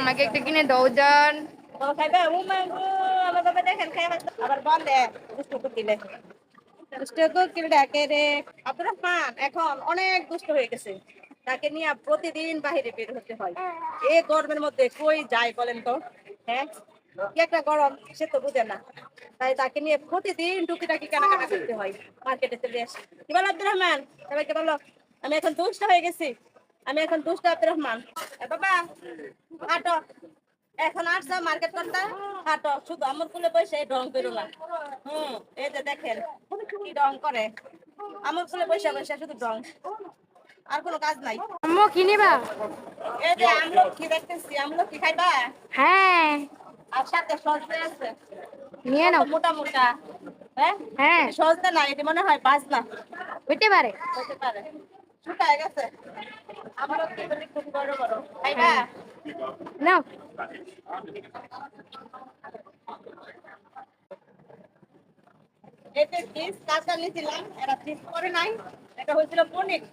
আমাকে একটা কিনে দাও জান। খাইবে আমার বাবা দেখেন খাই আবার বলে দুষ্ট কুকিলে দুষ্ট কুকিল ডাকে রে। আব্দুর রহমান এখন অনেক দুষ্ট হয়ে গেছে, তাকে নিয়ে প্রতিদিন বাহিরে বের হতে হয়। এই গরমের মধ্যে কই যায় বলেন তো? হ্যাঁ, কি একটা গরম সে তো বুঝে না, তাই তাকে নিয়ে প্রতিদিন টুকিটাকি কেনাকাটা করতে হয়, মার্কেটে চলে আসে। কি বলো আব্দুর রহমান? সবাইকে বলো আমি এখন দুষ্ট হয়ে গেছি, আমি এখন দুষ্ট আব্দুর রহমান। বাবা হাঁটো, এখন আসছো মার্কেট করতে, হাঁটো, শুধু আমার কুলে বসে রং করো না। এই যে দেখেন কি রং করে, আমার কুলে বসে বসে শুধু রং, আর কোনো কাজ নাই। আম্মু কি নিবা? এই যে আমলকি দেখতেছি, আমলকি খাইবা? হ্যাঁ, আর সাথে সজনে আছে, নিয়ে কত নাও। মোটা মোটা। হ্যাঁ, হ্যাঁ, এটি সজনে না, এটি মনে হয় বাজনা হইতে পারে। হতে পারে, শুকায় গেছে। আমলকি বলি খুব বড় বড়, খাইবা? হ্যাঁ, নাও। এতে চিজ কাঁচা নিয়েছিলাম, এটা চিজ করে নাই, এটা হয়েছিল পনির।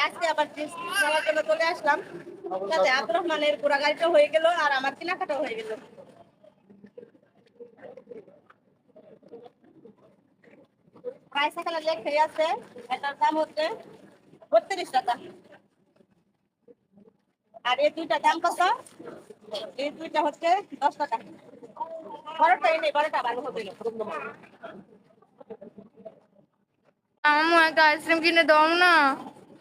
আজকে আবার চিজ নেওয়ার জন্য চলে আসলাম, যাতে আব্দুর রহমানের পুরা গাড়িটা হয়ে গেল আর আমার কেনাকাটা হয়ে গেল। প্রাইস এখানে লেখাই আছে, এটার দাম হচ্ছে 32 টাকা। আর এই দুইটা দাম কত? এই দুইটা হচ্ছে 10 টাকা। বড়টা এই নেই, বড়টা ভালো হবে না। আম্মু একটা আইসক্রিম কিনে দাও না।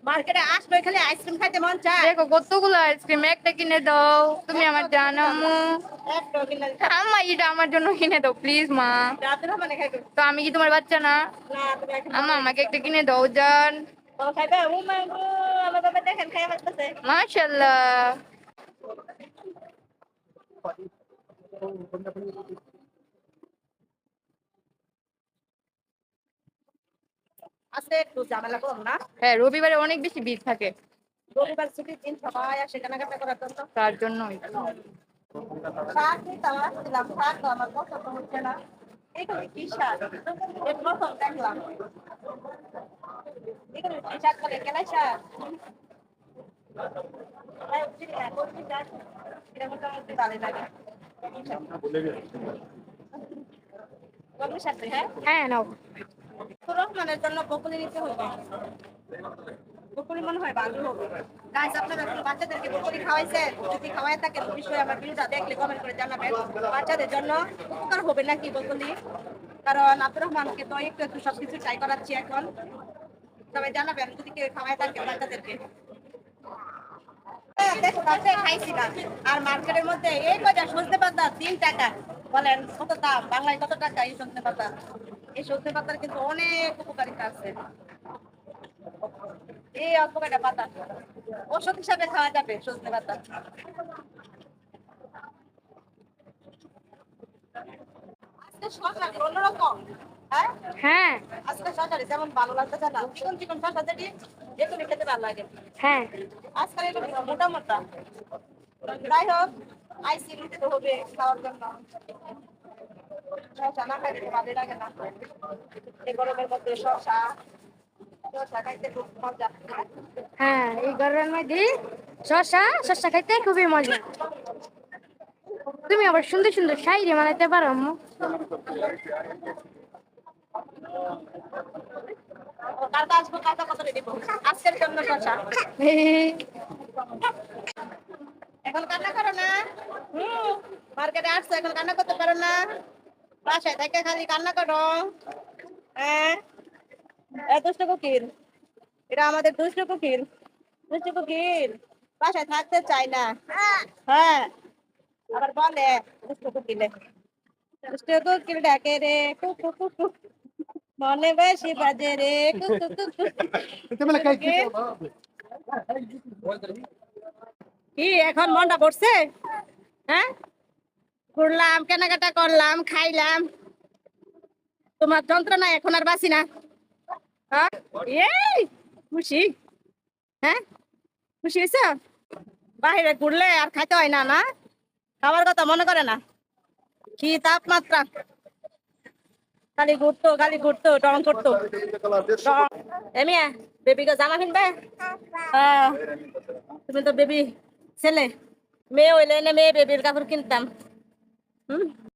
মার্কেটে আসলে খালি আইসক্রিম খাইতে মন চায়। দেখো কতগুলো আইসক্রিম, একটা কিনে দাও। তুমি আমার জান আম্মু। একটা কিনে আম্মা এটা আমার জন্য কিনে দাও প্লিজ মা। রাতের মানে খাইবে তো আমি কি তোমার বাচ্চা না? না, তুমি এখন বড় আম্মা হয়ে আমাকে গেছো। একটা কিনে দাও জান। তো খাইবে আমার বাবা দেখেন খাই আসতেছে। মাশাআল্লাহ। আজকে একটু ঝামেলা কম না? হ্যাঁ, রবিবারে অনেক বেশি ভিড় থাকে, রবিবার ছুটির দিন সবাই আসে কেনাকাটা করার জন্য। তার জন্যই। শাক নিতাম, আসছিলাম, শাক তো আমার পছন্দ হচ্ছে না। এগুলো কি শাক? এই প্রথম দেখলাম। এগুলো কি শাক বলে? কেলাই শাক? চিনি না, কচি শাক। এটা মোটামুটি ভালোই লাগে। কলমি শাক তো, হ্যাঁ? হ্যাঁ নাও। আব্দুর রহমানের জন্য বকুলি নিতে হবে। বকুলি মনে হয় ভালো হবে। গাইস, আপনারা এখন বাচ্চাদেরকে বকুলি খাওয়াইছেন? যদি খাওয়াই থাকেন অবশ্যই আমার ভিডিওটা দেখলে কমেন্ট করে জানাবেন বাচ্চাদের জন্য উপকার হবে নাকি বকুলি। কারণ আব্দুর রহমানকে তো একটু একটু সবকিছু ট্রাই করাচ্ছি এখন। সবাই জানাবেন যদি কেউ খাওয়াই থাকেন বাচ্চাদেরকে। দেখো কালকে খাইছিলাম। আর মার্কেটের মধ্যে এই কয়টা সজনে পাতা 3 টাকা। বলেন কত দাম? বাংলায় কত টাকা এই সজনে পাতা? এই সজনে পাতার কিন্তু অনেক উপকারিতা আছে। এই অল্প কয়টা পাতা ওষুধ হিসাবে খাওয়া যাবে সজনে পাতা। আজকে সরকারি অন্যরকম। হ্যাঁ, হ্যাঁ। আজকে সরকারি যেমন ভালো লাগতেছে না, চিকন চিকন শসা যেটি এগুলি খেতে ভালো লাগে। হ্যাঁ, আজকাল এগুলো মোটা মোটা। যাই হোক, আইসি নিতে তো হবে খাওয়ার জন্য। শসা না খাইলে তো ভালো লাগে না। এই গরমের মধ্যে শসা শসা খাইতে খুব মজা। হ্যাঁ, এই গরমের মধ্যে শসা শসা খাইতে খুবই মজা। তুমি আবার সুন্দর সুন্দর শায়রি বানাইতে পারো আম্মু। কালকে আসবো, কালকে কত দিব আজকের জন্য শসা। এখন কান্না করো না। মার্কেটে আসছো এখন কান্না করতে পারো না? বাসায় থেকে খালি কান্না করো। হ্যাঁ, দুষ্ট কুকির, এটা আমাদের দুষ্ট কুকির। দুষ্ট কুকির বাসায় থাকতে চায় না। হ্যাঁ, আবার বলে দুষ্ট কুকিলে, দুষ্ট কুকিল ডাকে রে কুকু কুকু, মনে বেশি বাজে রে কুকু কুকু। কি এখন মনটা পড়ছে? হ্যাঁ, ঘুরলাম, কেনাকাটা করলাম, খাইলাম, তোমার যন্ত্রণা এখন আর বাঁচি না। হ্যাঁ, এই খুশি? হ্যাঁ, খুশি হয়েছ? বাহিরে ঘুরলে আর খাইতে হয় না, না খাবার কথা মনে করে না। কি তাপমাত্রা, খালি ঘুরতো ডং করতো। এমিয়া বেবিকে জামা কিনবে? তুমি তো বেবি ছেলে। মেয়ে হইলে না মেয়ে বেবির কাপড় কিনতাম। হুম।